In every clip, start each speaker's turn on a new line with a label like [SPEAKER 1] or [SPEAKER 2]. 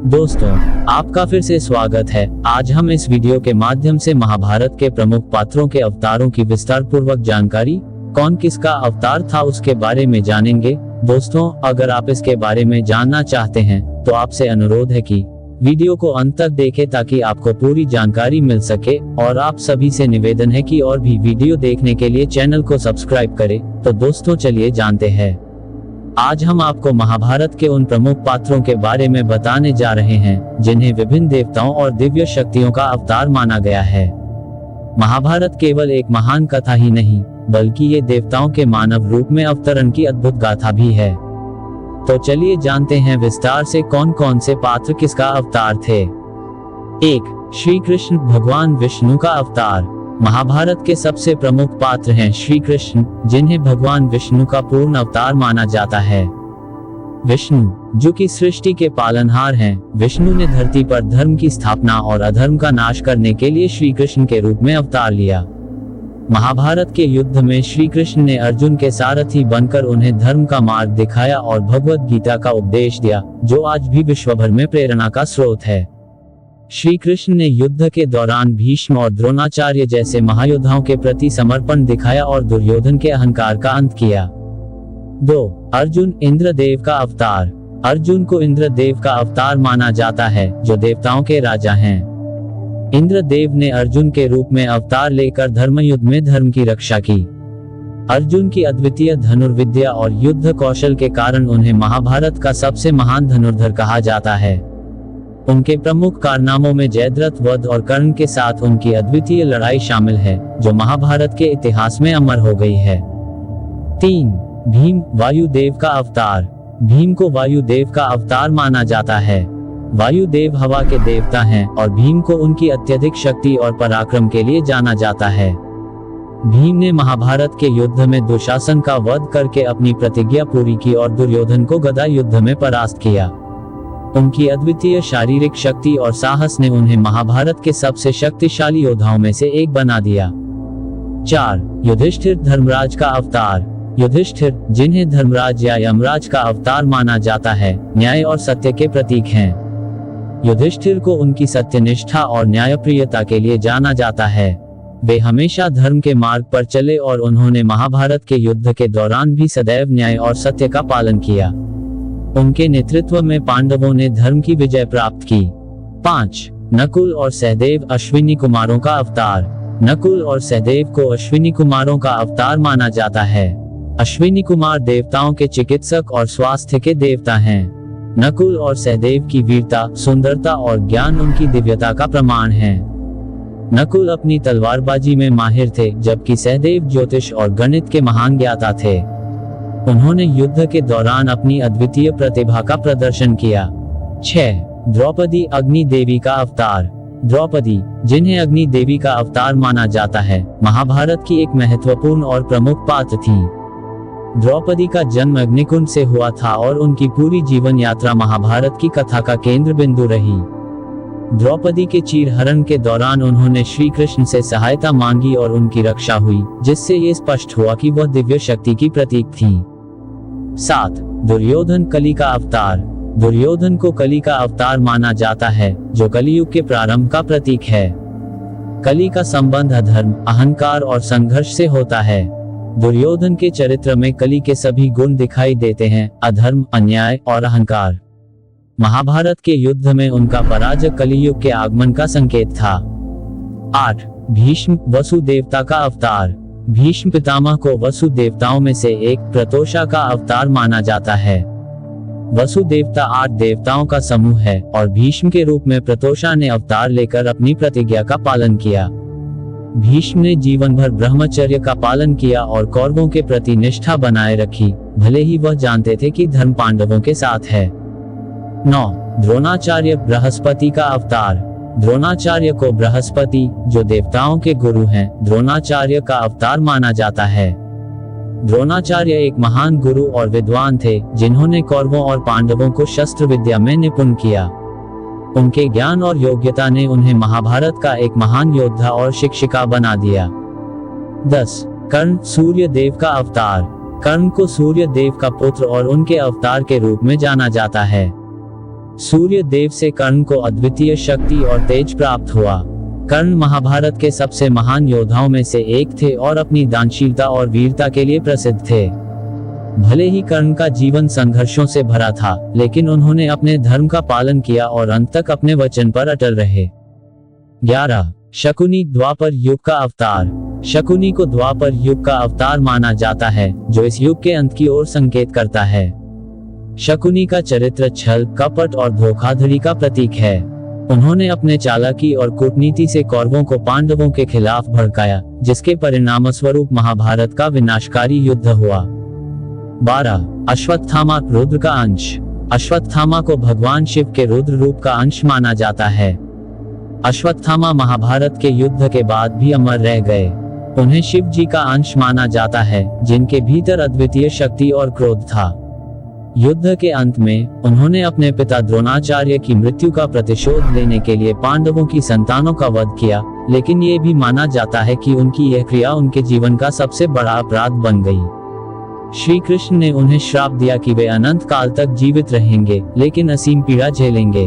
[SPEAKER 1] दोस्तों, आपका फिर से स्वागत है। आज हम इस वीडियो के माध्यम से महाभारत के प्रमुख पात्रों के अवतारों की विस्तार पूर्वक जानकारी, कौन किसका अवतार था उसके बारे में जानेंगे। दोस्तों, अगर आप इसके बारे में जानना चाहते हैं तो आपसे अनुरोध है कि वीडियो को अंत तक देखें ताकि आपको पूरी जानकारी मिल सके, और आप सभी से निवेदन है कि और भी वीडियो देखने के लिए चैनल को सब्सक्राइब करें। तो दोस्तों, चलिए जानते हैं। आज हम आपको महाभारत के उन प्रमुख पात्रों के बारे में बताने जा रहे हैं जिन्हें विभिन्न देवताओं और दिव्य शक्तियों का अवतार माना गया है। महाभारत केवल एक महान कथा ही नहीं, बल्कि ये देवताओं के मानव रूप में अवतरण की अद्भुत गाथा भी है। तो चलिए जानते हैं विस्तार से कौन कौन से पात्र किसका अवतार थे। 1. श्री कृष्ण भगवान विष्णु का अवतार। महाभारत के सबसे प्रमुख पात्र हैं श्री कृष्ण, जिन्हें भगवान विष्णु का पूर्ण अवतार माना जाता है। विष्णु, जो कि सृष्टि के पालनहार हैं, विष्णु ने धरती पर धर्म की स्थापना और अधर्म का नाश करने के लिए श्री कृष्ण के रूप में अवतार लिया। महाभारत के युद्ध में श्री कृष्ण ने अर्जुन के सारथी बनकर उन्हें धर्म का मार्ग दिखाया और भगवद गीता का उपदेश दिया, जो आज भी विश्व भर में प्रेरणा का स्रोत है। श्री कृष्ण ने युद्ध के दौरान भीष्म और द्रोणाचार्य जैसे महायोद्धाओं के प्रति समर्पण दिखाया और दुर्योधन के अहंकार का अंत किया। 2. अर्जुन, इंद्रदेव का अवतार। अर्जुन को इंद्रदेव का अवतार माना जाता है, जो देवताओं के राजा हैं। इंद्रदेव ने अर्जुन के रूप में अवतार लेकर धर्मयुद्ध में धर्म की रक्षा की। अर्जुन की अद्वितीय धनुर्विद्या और युद्ध कौशल के कारण उन्हें महाभारत का सबसे महान धनुर्धर कहा जाता है। उनके प्रमुख कारनामों में जयद्रथ वध और कर्ण के साथ उनकी अद्वितीय लड़ाई शामिल है, जो महाभारत के इतिहास में अमर हो गई है। 3. भीम, वायुदेव का अवतार। भीम को वायुदेव का अवतार माना जाता है। वायुदेव हवा के देवता हैं और भीम को उनकी अत्यधिक शक्ति और पराक्रम के लिए जाना जाता है। भीम ने महाभारत के युद्ध में दुशासन का वध करके अपनी प्रतिज्ञा पूरी की और दुर्योधन को गदा युद्ध में परास्त किया। उनकी अद्वितीय शारीरिक शक्ति और साहस ने उन्हें महाभारत के सबसे शक्तिशाली योद्धाओं में से एक बना दिया। 4. युधिष्ठिर, धर्मराज का अवतार। युधिष्ठिर, जिन्हें धर्मराज या यमराज का अवतार माना जाता है, न्याय और सत्य के प्रतीक हैं। युधिष्ठिर को उनकी सत्यनिष्ठा और न्यायप्रियता के लिए जाना जाता है। वे हमेशा धर्म के मार्ग पर चले और उन्होंने महाभारत के युद्ध के दौरान भी सदैव न्याय और सत्य का पालन किया। उनके नेतृत्व में पांडवों ने धर्म की विजय प्राप्त की। 5. नकुल और सहदेव, अश्विनी कुमारों का अवतार। नकुल और सहदेव को अश्विनी कुमारों का अवतार माना जाता है। अश्विनी कुमार देवताओं के चिकित्सक और स्वास्थ्य के देवता हैं। नकुल और सहदेव की वीरता, सुंदरता और ज्ञान उनकी दिव्यता का प्रमाण है। नकुल अपनी तलवारबाजी में माहिर थे, जबकि सहदेव ज्योतिष और गणित के महान ज्ञाता थे। उन्होंने युद्ध के दौरान अपनी अद्वितीय प्रतिभा का प्रदर्शन किया। 6. द्रौपदी, अग्नि देवी का अवतार। द्रौपदी, जिन्हें अग्नि देवी का अवतार माना जाता है, महाभारत की एक महत्वपूर्ण और प्रमुख पात्र थी। द्रौपदी का जन्म अग्निकुंड से हुआ था और उनकी पूरी जीवन यात्रा महाभारत की कथा का केंद्र बिंदु रही। द्रौपदी के चीरहरण के दौरान उन्होंने श्री कृष्ण से सहायता मांगी और उनकी रक्षा हुई, जिससे ये स्पष्ट हुआ कि वह दिव्य शक्ति की प्रतीक थी। 7. दुर्योधन, कली का अवतार। दुर्योधन को कली का अवतार माना जाता है, जो कलियुग के प्रारंभ का प्रतीक है। कली का संबंध अधर्म, अहंकार और संघर्ष से होता है। दुर्योधन के चरित्र में कली के सभी गुण दिखाई देते हैं, अधर्म, अन्याय और अहंकार। महाभारत के युद्ध में उनका पराजय कलियुग के आगमन का संकेत था। 8. भीष्म, वसु देवता का अवतार। भीष्म पितामह को वसु देवताओं में से एक, प्रतोषा का अवतार माना जाता है। वसु देवता 8 देवताओं का समूह है और भीष्म के रूप में प्रतोषा ने अवतार लेकर अपनी प्रतिज्ञा का पालन किया। भीष्म ने जीवन भर ब्रह्मचर्य का पालन किया और कौरवों के प्रति निष्ठा बनाए रखी, भले ही वह जानते थे कि धर्म पांडवों के साथ है। 9. द्रोणाचार्य, बृहस्पति का अवतार। द्रोणाचार्य को बृहस्पति, जो देवताओं के गुरु हैं, द्रोणाचार्य का अवतार माना जाता है। द्रोणाचार्य एक महान गुरु और विद्वान थे, जिन्होंने कौरवों और पांडवों को शस्त्र विद्या में निपुण किया। उनके ज्ञान और योग्यता ने उन्हें महाभारत का एक महान योद्धा और शिक्षिका बना दिया। 10. कर्ण, सूर्य देव का अवतार। कर्ण को सूर्य देव का पुत्र और उनके अवतार के रूप में जाना जाता है। सूर्य देव से कर्ण को अद्वितीय शक्ति और तेज प्राप्त हुआ। कर्ण महाभारत के सबसे महान योद्धाओं में से एक थे और अपनी दानशीलता और वीरता के लिए प्रसिद्ध थे। भले ही कर्ण का जीवन संघर्षों से भरा था, लेकिन उन्होंने अपने धर्म का पालन किया और अंत तक अपने वचन पर अटल रहे। 11. शकुनी द्वापर युग का अवतार। शकुनी को द्वापर युग का अवतार माना जाता है, जो इस युग के अंत की ओर संकेत करता है। शकुनी का चरित्र छल, कपट और धोखाधड़ी का प्रतीक है। उन्होंने अपने चालाकी और कूटनीति से कौरवों को पांडवों के खिलाफ भड़काया, जिसके परिणामस्वरूप महाभारत का विनाशकारी युद्ध हुआ। 12. अश्वत्थामा रुद्र का अंश। अश्वत्थामा को भगवान शिव के रुद्र रूप का अंश माना जाता है। अश्वत्थामा महाभारत के युद्ध के बाद भी अमर रह गए। उन्हें शिव जी का अंश माना जाता है, जिनके भीतर अद्वितीय शक्ति और क्रोध था। युद्ध के अंत में उन्होंने अपने पिता द्रोणाचार्य की मृत्यु का प्रतिशोध लेने के लिए पांडवों की संतानों का वध किया, लेकिन ये भी माना जाता है कि उनकी यह क्रिया उनके जीवन का सबसे बड़ा अपराध बन गई। श्री कृष्ण ने उन्हें श्राप दिया कि वे अनंत काल तक जीवित रहेंगे, लेकिन असीम पीड़ा झेलेंगे।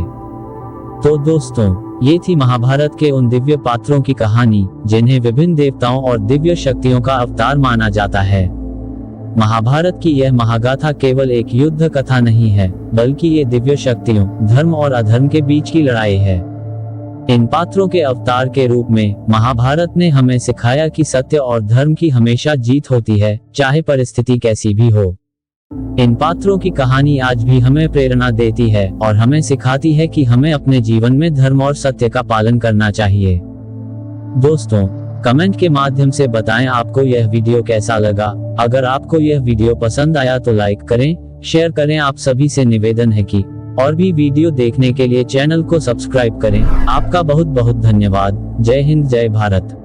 [SPEAKER 1] तो दोस्तों, ये थी महाभारत के उन दिव्य पात्रों की कहानी, जिन्हें विभिन्न देवताओं और दिव्य शक्तियों का अवतार माना जाता है। महाभारत की यह महागाथा केवल एक युद्ध कथा नहीं है, बल्कि ये दिव्य शक्तियों, धर्म और अधर्म के बीच की लड़ाई है। इन पात्रों के अवतार के रूप में महाभारत ने हमें सिखाया कि सत्य और धर्म की हमेशा जीत होती है, चाहे परिस्थिति कैसी भी हो। इन पात्रों की कहानी आज भी हमें प्रेरणा देती है और हमें सिखाती है कि हमें अपने जीवन में धर्म और सत्य का पालन करना चाहिए। दोस्तों, कमेंट के माध्यम से बताएं आपको यह वीडियो कैसा लगा। अगर आपको यह वीडियो पसंद आया तो लाइक करें, शेयर करें। आप सभी से निवेदन है कि और भी वीडियो देखने के लिए चैनल को सब्सक्राइब करें। आपका बहुत बहुत धन्यवाद। जय हिंद, जय भारत।